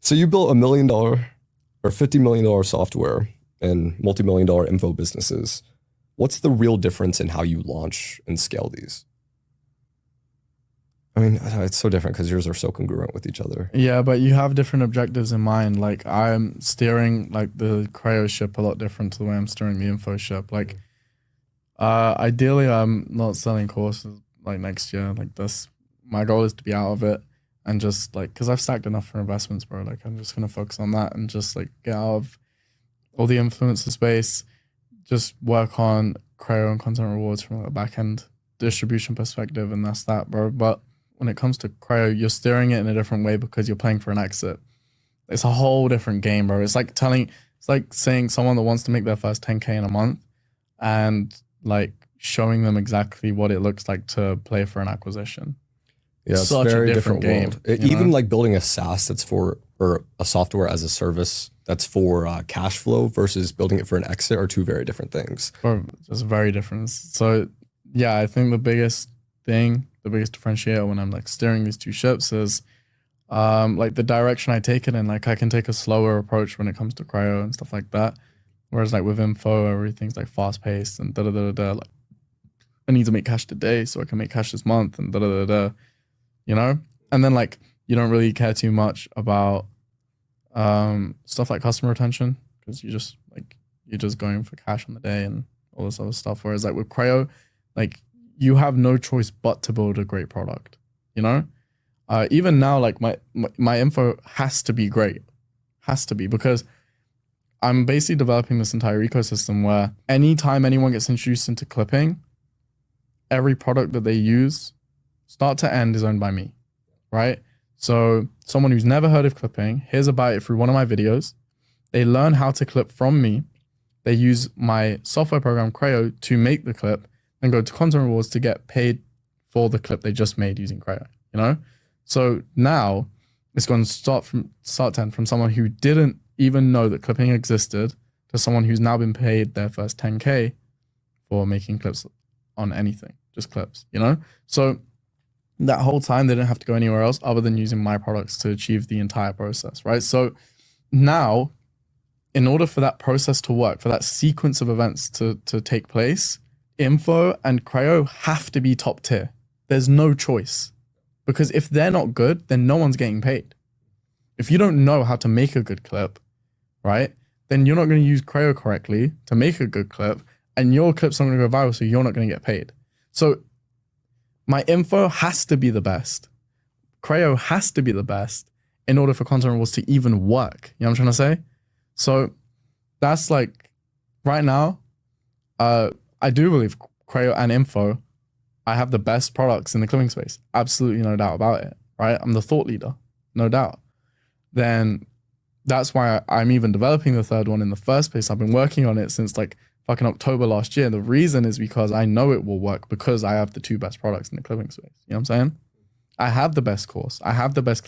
So you built $1 million or $50 million software and multi-million-dollar info businesses. What's the real difference in how you launch and scale these? I mean, it's so different because yours are so congruent with each other. Yeah, but you have different objectives in mind. Like I'm steering like the Crayo ship a lot different to the way I'm steering the info ship. Like ideally I'm not selling courses like next year. Like my goal is to be out of it and just like, cause I've stacked enough for investments, bro. Like I'm just going to focus on that and just like get out of all the influencer space, just work on Crayo and content rewards from a back end distribution perspective. And that's that, bro. But when it comes to Crayo, you're steering it in a different way because you're playing for an exit. It's a whole different game, bro. It's like saying someone that wants to make their first 10K in a month and like showing them exactly what it looks like to play for an acquisition. Yeah, it's such a very a different game. Even like building a SaaS that's for, or a software as a service that's for cash flow versus building it for an exit are two very different things. Bro, just very different. So yeah, I think the biggest differentiator when I'm like steering these two ships is like the direction I take it in. Like I can take a slower approach when it comes to Crayo and stuff like that. Whereas like with info, everything's like fast paced and like I need to make cash today so I can make cash this month and you know? And then like you don't really care too much about stuff like customer retention because you're just going for cash on the day and all this other stuff. Whereas like with Crayo, like you have no choice but to build a great product, you know? Even now, like my info has to be great, because I'm basically developing this entire ecosystem where anytime anyone gets introduced into clipping, every product that they use, start to end, is owned by me, right? So someone who's never heard of clipping hears about it through one of my videos. They learn how to clip from me. They use my software program, Crayo, to make the clip and go to content rewards to get paid for the clip they just made using Crayo, you know? So now it's going to start to end from someone who didn't even know that clipping existed to someone who's now been paid their first 10K for making clips on anything, just clips, you know? So that whole time they didn't have to go anywhere else other than using my products to achieve the entire process, right? So now, in order for that process to work, for that sequence of events to take place, info and Crayo have to be top tier. There's no choice. Because if they're not good, then no one's getting paid. If you don't know how to make a good clip, right, then you're not going to use Crayo correctly to make a good clip, and your clip's not going to go viral, so you're not going to get paid. So my info has to be the best. Crayo has to be the best in order for content rewards to even work. You know what I'm trying to say? So that's like, right now, I do believe Crayo and info, I have the best products in the clipping space. Absolutely no doubt about it, right? I'm the thought leader, no doubt. Then that's why I'm even developing the third one in the first place. I've been working on it since like fucking October last year. The reason is because I know it will work because I have the two best products in the clipping space. You know what I'm saying? I have the best course. I have the best